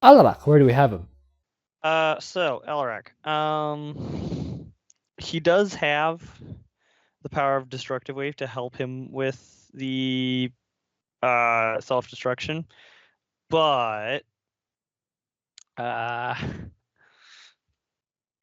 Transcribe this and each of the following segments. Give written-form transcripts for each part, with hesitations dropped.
Alarak, where do we have him? So Alarak, he does have the power of destructive wave to help him with the self-destruction, but uh,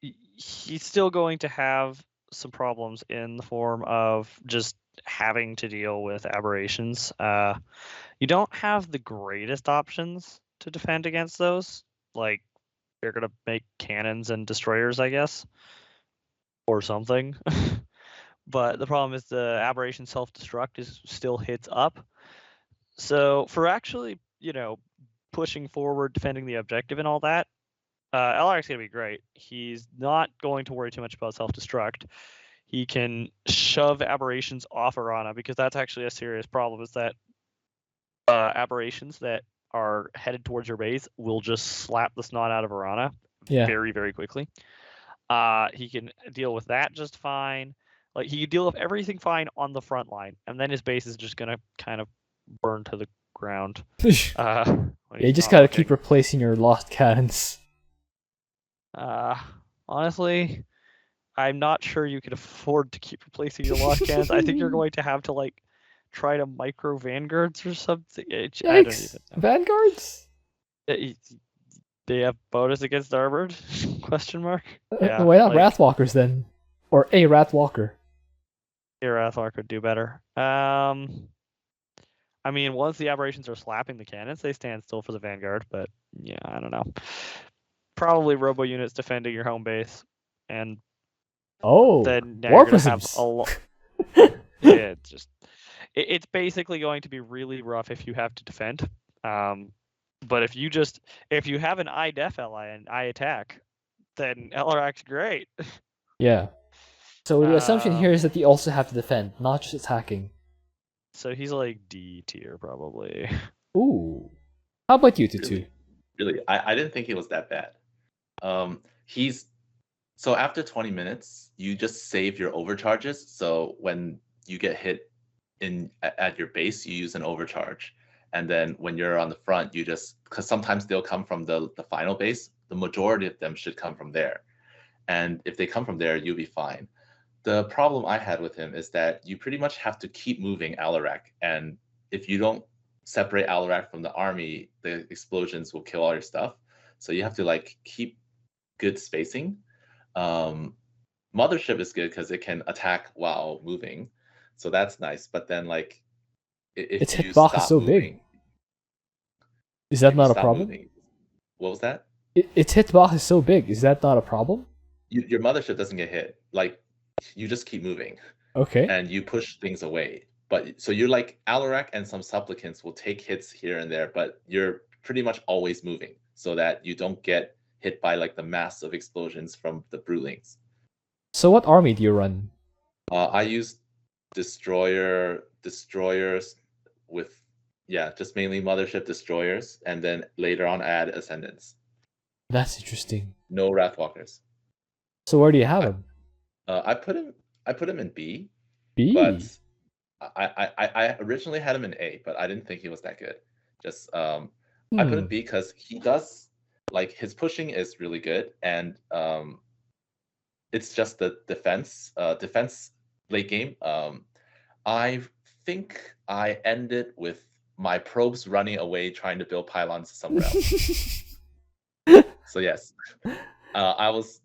he's still going to have some problems in the form of just having to deal with aberrations. You don't have the greatest options to defend against those. Like, you're gonna make cannons and destroyers, I guess, or something. But the problem is the aberration self-destruct is still hits up. So for actually, pushing forward, defending the objective and all that, Alaric's gonna be great. He's not going to worry too much about self-destruct. He can shove aberrations off Arana because that's actually a serious problem. Is that aberrations that are headed towards your base will just slap the snot out of Arana Yeah. very, very quickly. He can deal with that just fine. Like, he can deal with everything fine on the front line, and then his base is just gonna kind of burn to the ground when Yeah, you he's just not gotta keep looking. replacing your lost cannons. Uh, Honestly, I'm not sure you can afford to keep replacing your lost cannons. I think you're going to have to try to micro vanguards or something. I don't Yikes! even know. Vanguards? They have bonus against armored? Question mark. Yeah, Why not Wrathwalkers then? Or a Wrathwalker? your Athlar could do better. I mean, once the aberrations are slapping the cannons, they stand still for the vanguard. But yeah, I don't know. Probably robo units defending your home base, and Oh, then now you're gonna have a Dwarfisms. lot. Yeah, it's basically going to be really rough if you have to defend. But if you have an I def ally and I attack, then Alarak's great. Yeah. So the assumption here is Um, that they also have to defend, not just attacking. so he's like D tier probably. Ooh. How about you, Tutu? Really, really, I didn't think it was that bad. He's so after 20 minutes, you just save your overcharges. So when you get hit at your base, you use an overcharge, and then when you're on the front, you just because sometimes they'll come from the final base. The majority of them should come from there, and if they come from there, you'll be fine. The problem I had with him is that you pretty much have to keep moving Alarak, and if you don't separate Alarak from the army, the explosions will kill all your stuff. So you have to keep good spacing. Um, Mothership is good because it can attack while moving, so that's nice. But then Its if you hitbox is stop so big. moving, Is that if you not a stop problem? moving, what was that? Its hitbox is so big. Is that not a problem? Your mothership doesn't get hit. Like you just keep moving. Okay. And you push things away. But so you're like Alarak and some supplicants will take hits here and there, but you're pretty much always moving so that you don't get hit by the massive explosions from the Broodlings. So what army do you run? I use destroyers with just mainly mothership destroyers, and then later on add ascendants. That's interesting. No Wrathwalkers. So where do you have him? I put him in B, B. but I originally had him in A, but I didn't think he was that good. Just I put him B because he does his pushing is really good, and it's just the defense late game. I think I ended with my probes running away trying to build pylons somewhere else. So yes, I was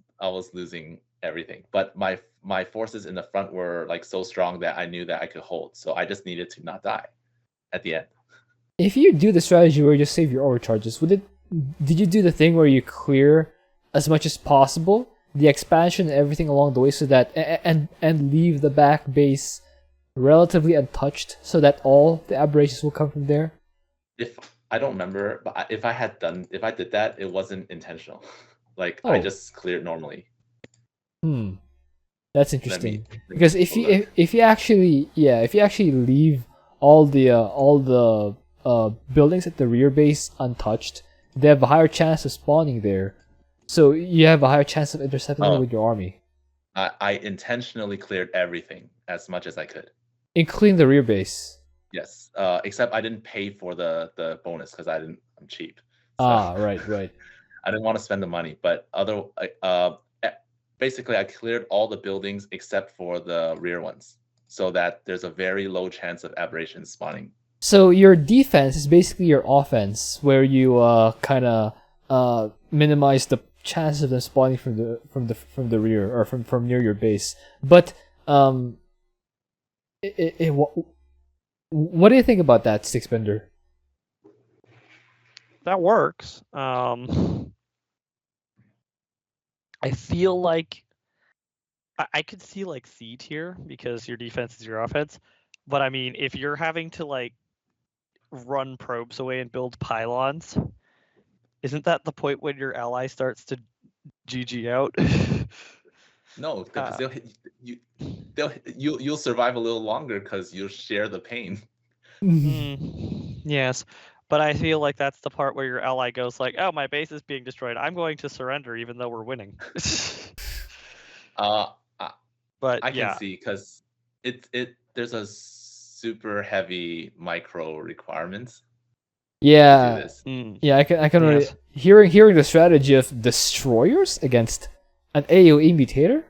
losing everything, but my forces in the front were so strong that I knew that I could hold. So I just needed to not die at the end. If you do the strategy where you just save your overcharges, did you do the thing where you clear as much as possible the expansion and everything along the way so that and leave the back base relatively untouched so that all the aberrations will come from there? If I don't remember, but if I did that, it wasn't intentional. I Oh. just cleared normally. That's interesting. Because if you actually leave all the buildings at the rear base untouched, they have a higher chance of spawning there. So you have a higher chance of intercepting them with your army, I intentionally cleared everything as much as I could, including the rear base. Yes, except I didn't pay for the bonus because I'm cheap. Right. I didn't want to spend the money, but basically I cleared all the buildings except for the rear ones, so that there's a very low chance of aberrations spawning. So your defense is basically your offense, where you kind of minimize the chances of them spawning from the rear or from near your base. But what do you think about that, Sticksbender? That works. I feel like I could see like C tier because your defense is your offense. But I mean, if you're having to like run probes away and build pylons, isn't that the point when your ally starts to GG out? No, because you'll survive a little longer because you'll share the pain. Yes, but I feel like that's the part where your ally goes like, "Oh, my base is being destroyed. I'm going to surrender, even though we're winning." But I can yeah, see because there's a super heavy micro requirements. To do Yeah, this. yeah. I can already Yes. hearing the strategy of destroyers against an AOE mutator.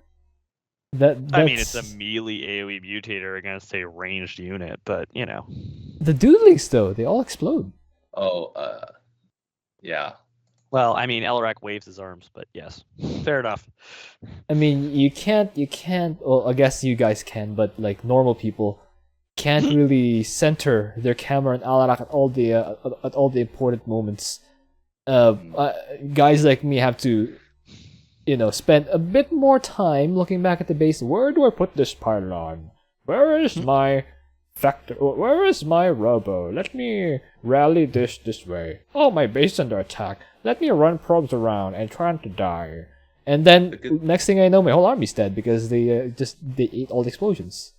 I mean, it's a melee AoE mutator against a ranged unit, but you know. the Doodlings though. They all explode. Oh, yeah. Well, I mean, Alarak waves his arms, but yes, fair enough. I mean, you can't. Well, I guess you guys can, but like normal people can't really center their camera on Alarak at all the important moments. Guys like me have to, spend a bit more time looking back at the base. Where do I put this pylon? Where is my factor? Where is my robo? Let me rally this way. Oh, my base is under attack. Let me run probes around and try not to die. And then next thing I know, my whole army's dead because they ate all the explosions.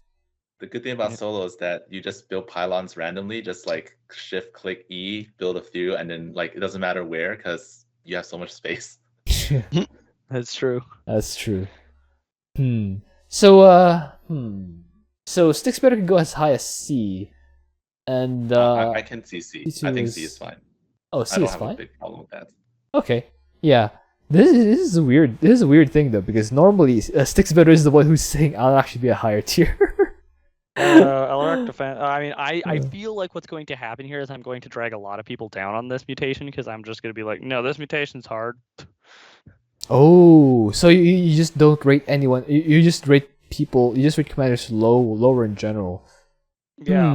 The good thing about solo is that you just build pylons randomly, just like shift click E, build a few, and then like it doesn't matter where because you have so much space. That's true. That's true. So So Sticksbetter can go as high as C, and I can see C. C2 I think is- C is fine. oh, I C don't is have fine. a big problem with that. Okay, yeah. This is a weird. This is a weird thing though, because normally Sticksbetter is the one who's saying I'll actually be a higher tier. Alarak defense. I mean, I feel like what's going to happen here is I'm going to drag a lot of people down on this mutation because I'm just going to be like, no, this mutation's hard. Oh, so you just don't rate anyone. You just rate people. You just rate commanders lower in general. Yeah.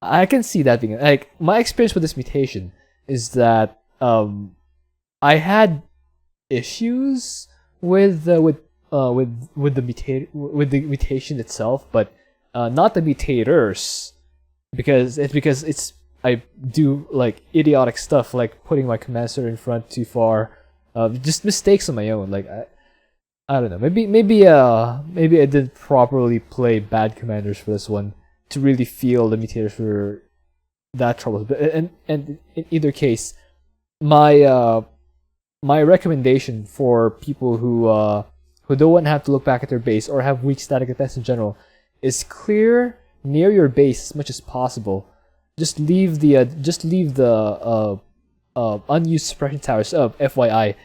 I can see that being like my experience with this mutation is that I had issues with the mutation itself, but not the mutators, because it's I do like idiotic stuff like putting my command center in front too far, just mistakes on my own. Like I don't know, maybe I didn't properly play bad commanders for this one to really feel the mutators were that trouble. But and in either case, my recommendation for people who don't want to have to look back at their base or have weak static defense in general is clear near your base as much as possible. Just leave the unused suppression towers. FYI,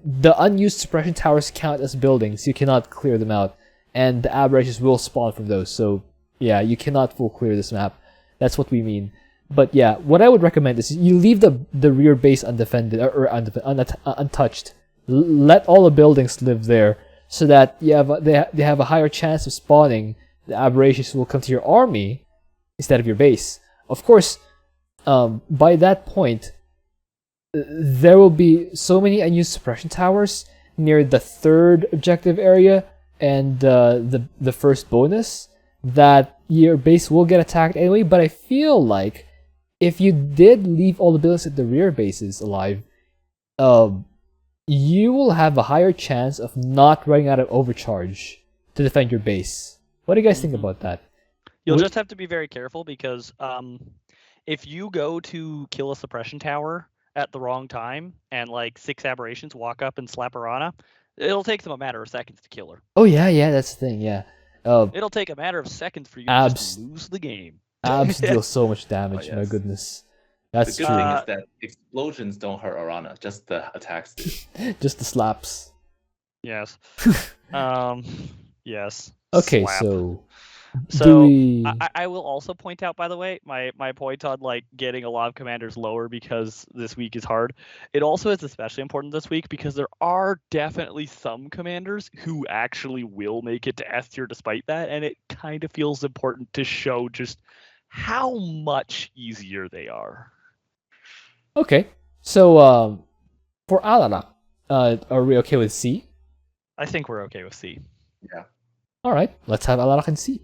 the unused suppression towers count as buildings. You cannot clear them out, and the aberrations will spawn from those. So yeah, you cannot full clear this map. That's what we mean. But yeah, what I would recommend is you leave the rear base undefended or untouched. Let all the buildings live there, so that they have a higher chance of spawning. The aberrations will come to your army instead of your base. Of course, by that point, there will be so many unused suppression towers near the third objective area and the first bonus that your base will get attacked anyway. But I feel like if you did leave all the buildings at the rear bases alive, you will have a higher chance of not running out of overcharge to defend your base. What do you guys think about that? You'll just have to be very careful because if you go to kill a suppression tower at the wrong time and like 6 aberrations walk up and slap Arana, it'll take them a matter of seconds to kill her. Oh yeah, that's the thing. Yeah, it'll take a matter of seconds for you to just lose the game. Abs deal so much damage. Oh, My yes. goodness. That's the good true. thing is that explosions don't hurt Arana, just the attacks do. Just the slaps. Yes. Yes. Okay, Slap. so do So we? I will also point out, by the way, my point on like getting a lot of commanders lower because this week is hard. It also is especially important this week because there are definitely some commanders who actually will make it to S tier despite that, and it kind of feels important to show just how much easier they are. Okay, so for Alarak, are we okay with C? I think we're okay with C. Yeah. All right, let's have Alarak in C.